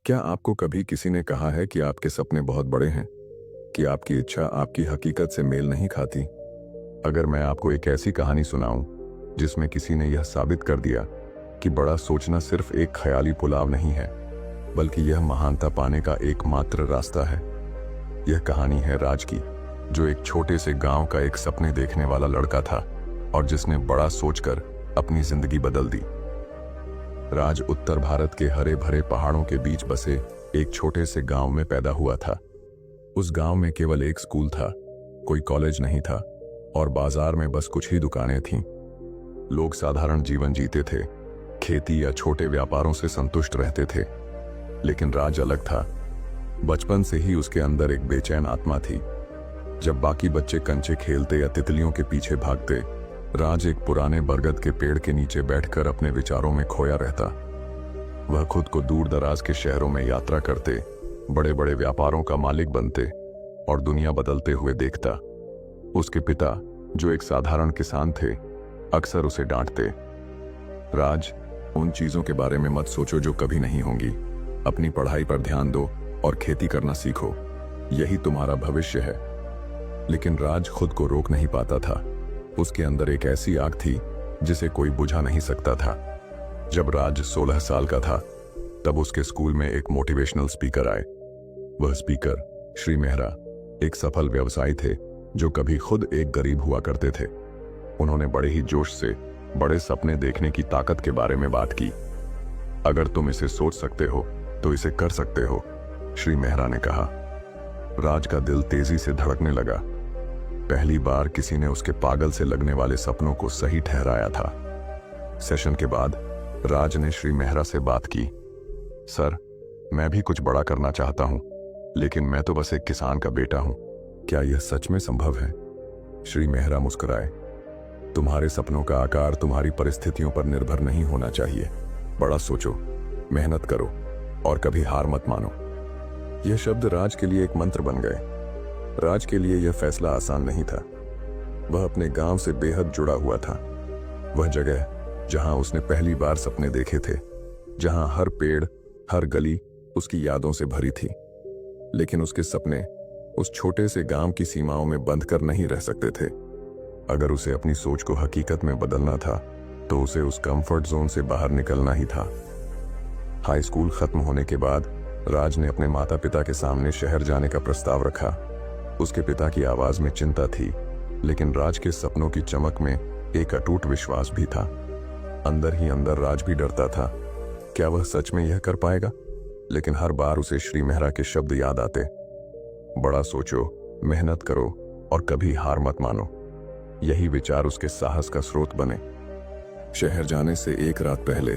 क्या आपको कभी किसी ने कहा है कि आपके सपने बहुत बड़े हैं, कि आपकी इच्छा आपकी हकीकत से मेल नहीं खाती? अगर मैं आपको एक ऐसी कहानी सुनाऊं जिसमें किसी ने यह साबित कर दिया कि बड़ा सोचना सिर्फ एक ख्याली पुलाव नहीं है, बल्कि यह महानता पाने का एकमात्र रास्ता है। यह कहानी है राज की, जो एक छोटे से गांव का एक सपने देखने वाला लड़का था और जिसने बड़ा सोचकर अपनी जिंदगी बदल दी। राज उत्तर भारत के हरे भरे पहाड़ों के बीच बसे एक छोटे से गांव में पैदा हुआ था। उस गांव में केवल एक स्कूल था, कोई कॉलेज नहीं था और बाजार में बस कुछ ही दुकानें थीं। लोग साधारण जीवन जीते थे, खेती या छोटे व्यापारों से संतुष्ट रहते थे। लेकिन राज अलग था। बचपन से ही उसके अंदर एक बेचैन आत्मा थी। जब बाकी बच्चे कंचे खेलते या तितलियों के पीछे भागते, राज एक पुराने बरगद के पेड़ के नीचे बैठकर अपने विचारों में खोया रहता। वह खुद को दूर दराज के शहरों में यात्रा करते, बड़े बड़े व्यापारों का मालिक बनते और दुनिया बदलते हुए देखता। उसके पिता, जो एक साधारण किसान थे, अक्सर उसे डांटते, राज, उन चीजों के बारे में मत सोचो जो कभी नहीं होंगी। अपनी पढ़ाई पर ध्यान दो और खेती करना सीखो, यही तुम्हारा भविष्य है। लेकिन राज खुद को रोक नहीं पाता था। उसके अंदर एक ऐसी आग थी जिसे कोई बुझा नहीं सकता था। जब राज 16 साल का था, तब उसके स्कूल में एक मोटिवेशनल स्पीकर आए। वह स्पीकर श्री मेहरा एक सफल व्यवसायी थे जो कभी खुद एक गरीब हुआ करते थे। उन्होंने बड़े ही जोश से बड़े सपने देखने की ताकत के बारे में बात की। अगर तुम इसे सोच सकते हो तो इसे कर सकते हो, श्री मेहरा ने कहा। राज का दिल तेजी से धड़कने लगा। पहली बार किसी ने उसके पागल से लगने वाले सपनों को सही ठहराया था। सेशन के बाद राज ने श्री मेहरा से बात की, सर, मैं भी कुछ बड़ा करना चाहता हूं, लेकिन मैं तो बस एक किसान का बेटा हूं। क्या यह सच में संभव है? श्री मेहरा मुस्कुराए, तुम्हारे सपनों का आकार तुम्हारी परिस्थितियों पर निर्भर नहीं होना चाहिए। बड़ा सोचो, मेहनत करो और कभी हार मत मानो। यह शब्द राज के लिए एक मंत्र बन गए। राज के लिए यह फैसला आसान नहीं था। वह अपने गांव से बेहद जुड़ा हुआ था। वह जगह जहां उसने पहली बार सपने देखे थे, जहां हर पेड़, हर गली उसकी यादों से भरी थी। लेकिन उसके सपने उस छोटे से गांव की सीमाओं में बंद कर नहीं रह सकते थे। अगर उसे अपनी सोच को हकीकत में बदलना था, तो उसे उस कंफर्ट जोन से बाहर निकलना ही था। हाई स्कूल खत्म होने के बाद राज ने अपने माता पिता के सामने शहर जाने का प्रस्ताव रखा। उसके पिता की आवाज में चिंता थी, लेकिन राज के सपनों की चमक में एक अटूट विश्वास भी था। अंदर ही अंदर राज भी डरता था, क्या वह सच में यह कर पाएगा? लेकिन हर बार उसे श्री मेहरा के शब्द याद आते, बड़ा सोचो, मेहनत करो और कभी हार मत मानो। यही विचार उसके साहस का स्रोत बने। शहर जाने से एक रात पहले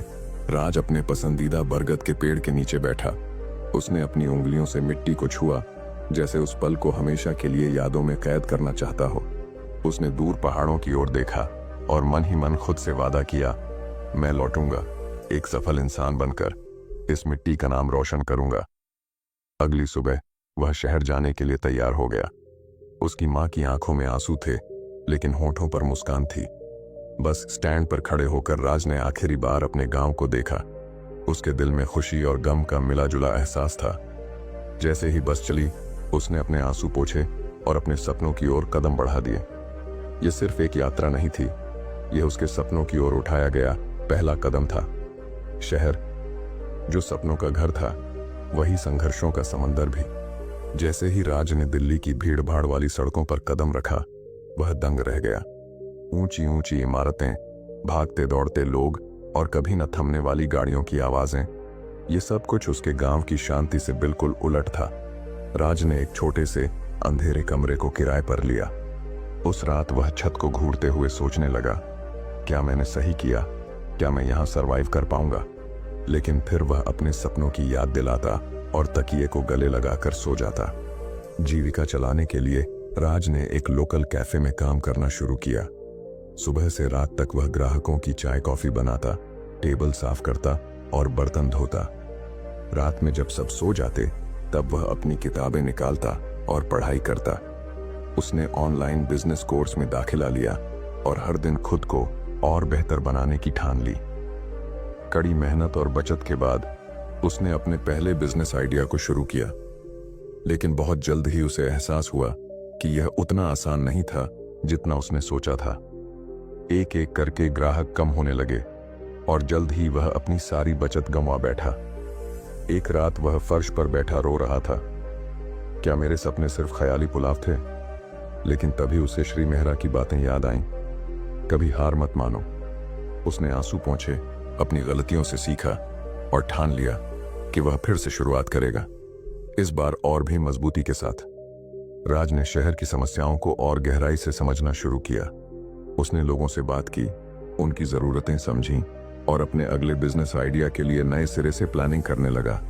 राज अपने पसंदीदा बरगद के पेड़ के नीचे बैठा। उसने अपनी उंगलियों से मिट्टी को छुआ, जैसे उस पल को हमेशा के लिए यादों में कैद करना चाहता हो। उसने दूर पहाड़ों की ओर देखा और मन ही मन खुद से वादा किया, मैं लौटूंगा एक सफल इंसान बनकर, इस मिट्टी का नाम रोशन करूंगा। अगली सुबह वह शहर जाने के लिए तैयार हो गया। उसकी मां की आंखों में आंसू थे, लेकिन होठों पर मुस्कान थी। बस स्टैंड पर खड़े होकर राज ने आखिरी बार अपने गांव को देखा। उसके दिल में खुशी और गम का मिला जुला एहसास था। जैसे ही बस चली, उसने अपने आंसू पोंछे और अपने सपनों की ओर कदम बढ़ा दिए। यह सिर्फ एक यात्रा नहीं थी, यह उसके सपनों की ओर उठाया गया पहला कदम था। शहर जो सपनों का घर था, वही संघर्षों का समंदर भी। जैसे ही राज ने दिल्ली की भीड़ भाड़ वाली सड़कों पर कदम रखा, वह दंग रह गया। ऊंची ऊंची इमारतें, भागते दौड़ते लोग और कभी न थमने वाली गाड़ियों की आवाजें, ये सब कुछ उसके गांव की शांति से बिल्कुल उलट था। राज ने एक छोटे से अंधेरे कमरे को किराए पर लिया। उस रात वह छत को घूरते हुए सोचने लगा, क्या मैंने सही किया? क्या मैं यहां सरवाइव कर पाऊंगा? लेकिन फिर वह अपने सपनों की याद दिलाता और तकिए को गले लगाकर सो जाता। जीविका चलाने के लिए राज ने एक लोकल कैफे में काम करना शुरू किया। सुबह से रात तक वह ग्राहकों की चाय कॉफी बनाता, टेबल साफ करता और बर्तन धोता। रात में जब सब सो जाते, तब वह अपनी किताबें निकालता और पढ़ाई करता। उसने ऑनलाइन बिजनेस कोर्स में दाखिला लिया और हर दिन खुद को और बेहतर बनाने की ठान ली। कड़ी मेहनत और बचत के बाद उसने अपने पहले बिजनेस आइडिया को शुरू किया, लेकिन बहुत जल्द ही उसे एहसास हुआ कि यह उतना आसान नहीं था जितना उसने सोचा था। एक एक करके ग्राहक कम होने लगे और जल्द ही वह अपनी सारी बचत गंवा बैठा। एक रात वह फर्श पर बैठा रो रहा था। क्या मेरे सपने सिर्फ ख्याली पुलाव थे? लेकिन तभी उसे श्री मेहरा की बातें याद आईं। कभी हार मत मानो। उसने आंसू पोंछे, अपनी गलतियों से सीखा और ठान लिया कि वह फिर से शुरुआत करेगा, इस बार और भी मजबूती के साथ। राज ने शहर की समस्याओं को और गहराई से समझना शुरू किया। उसने लोगों से बात की, उनकी जरूरतें समझी और अपने अगले बिजनेस आइडिया के लिए नए सिरे से प्लानिंग करने लगा।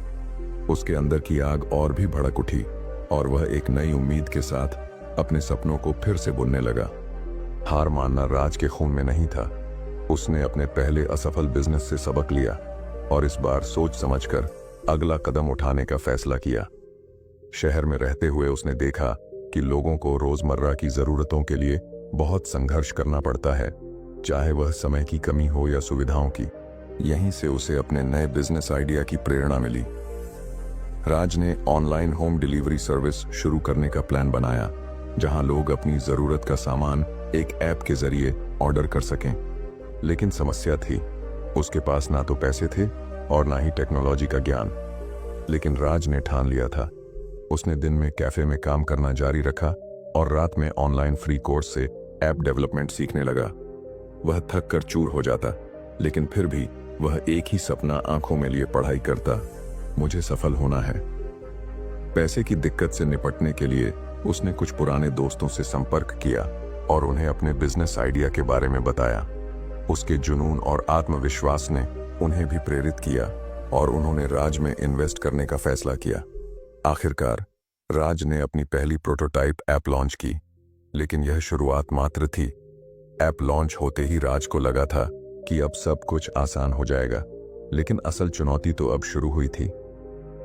उसके अंदर की आग और भी भड़क उठी और वह एक नई उम्मीद के साथ अपने सपनों को फिर से बुनने लगा। हार मानना राज के खून में नहीं था। उसने अपने पहले असफल बिजनेस से सबक लिया और इस बार सोच समझकर अगला कदम उठाने का फैसला किया। शहर में रहते हुए उसने देखा कि लोगों को रोजमर्रा की जरूरतों के लिए बहुत संघर्ष करना पड़ता है, चाहे वह समय की कमी हो या सुविधाओं की। यहीं से उसे अपने नए बिजनेस आइडिया की प्रेरणा मिली। राज ने ऑनलाइन होम डिलीवरी सर्विस शुरू करने का प्लान बनाया, जहां लोग अपनी जरूरत का सामान एक ऐप के जरिए ऑर्डर कर सकें। लेकिन समस्या थी, उसके पास ना तो पैसे थे और ना ही टेक्नोलॉजी का ज्ञान। लेकिन राज ने ठान लिया था। उसने दिन में कैफे में काम करना जारी रखा और रात में ऑनलाइन फ्री कोर्स से ऐप डेवलपमेंट सीखने लगा। वह थक कर चूर हो जाता, लेकिन फिर भी वह एक ही सपना आंखों में लिए पढ़ाई करता, मुझे सफल होना है। पैसे की दिक्कत से निपटने के लिए उसने कुछ पुराने दोस्तों से संपर्क किया और उन्हें अपने बिजनेस आइडिया के बारे में बताया। उसके जुनून और आत्मविश्वास ने उन्हें भी प्रेरित किया और उन्होंने राज में इन्वेस्ट करने का फैसला किया। आखिरकार राज ने अपनी पहली प्रोटोटाइप ऐप लॉन्च की, लेकिन यह शुरुआत मात्र थी। ऐप लॉन्च होते ही राज को लगा था कि अब सब कुछ आसान हो जाएगा, लेकिन असल चुनौती तो अब शुरू हुई थी।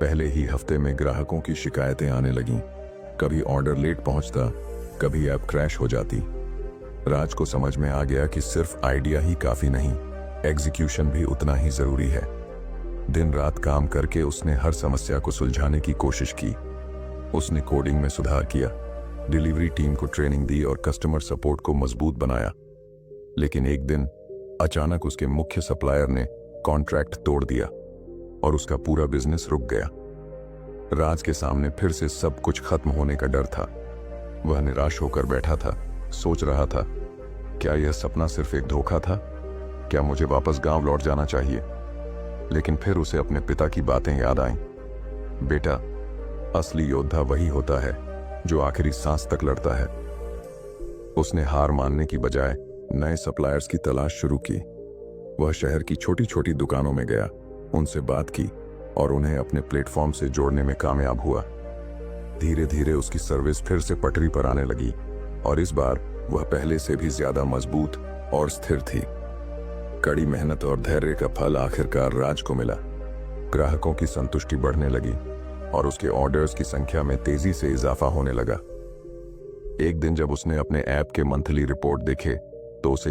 पहले ही हफ्ते में ग्राहकों की शिकायतें आने लगीं। कभी ऑर्डर लेट पहुंचता, कभी ऐप क्रैश हो जाती। राज को समझ में आ गया कि सिर्फ आइडिया ही काफी नहीं, एग्जीक्यूशन भी उतना ही जरूरी है। दिन रात काम करके उसने हर समस्या को सुलझाने की कोशिश की। उसने कोडिंग में सुधार किया, डिलीवरी टीम को ट्रेनिंग दी और कस्टमर सपोर्ट को मजबूत बनाया। लेकिन एक दिन अचानक उसके मुख्य सप्लायर ने कॉन्ट्रैक्ट तोड़ दिया और उसका पूरा बिजनेस रुक गया। राज के सामने फिर से सब कुछ खत्म होने का डर था। वह निराश होकर बैठा था, सोच रहा था, क्या यह सपना सिर्फ एक धोखा था? क्या मुझे वापस गांव लौट जाना चाहिए? लेकिन फिर उसे अपने पिता की बातें याद आईं। बेटा, असली योद्धा वही होता है जो आखिरी सांस तक लड़ता है। उसने हार मानने की बजाय नए सप्लायर्स की तलाश शुरू की। वह शहर की छोटी छोटी दुकानों में गया, उनसे बात की और उन्हें अपने प्लेटफॉर्म से जोड़ने में कामयाब हुआ। धीरे धीरे उसकी सर्विस फिर से पटरी पर आने लगी और इस बार वह पहले से भी ज्यादा मजबूत और स्थिर थी। कड़ी मेहनत और धैर्य का फल आखिरकार राज को मिला। ग्राहकों की संतुष्टि बढ़ने लगी और उसके ऑर्डर्स की संख्या में तेजी से इजाफा होने लगा। एक दिन जब उसने अपने ऐप के मंथली रिपोर्ट देखे तो उसे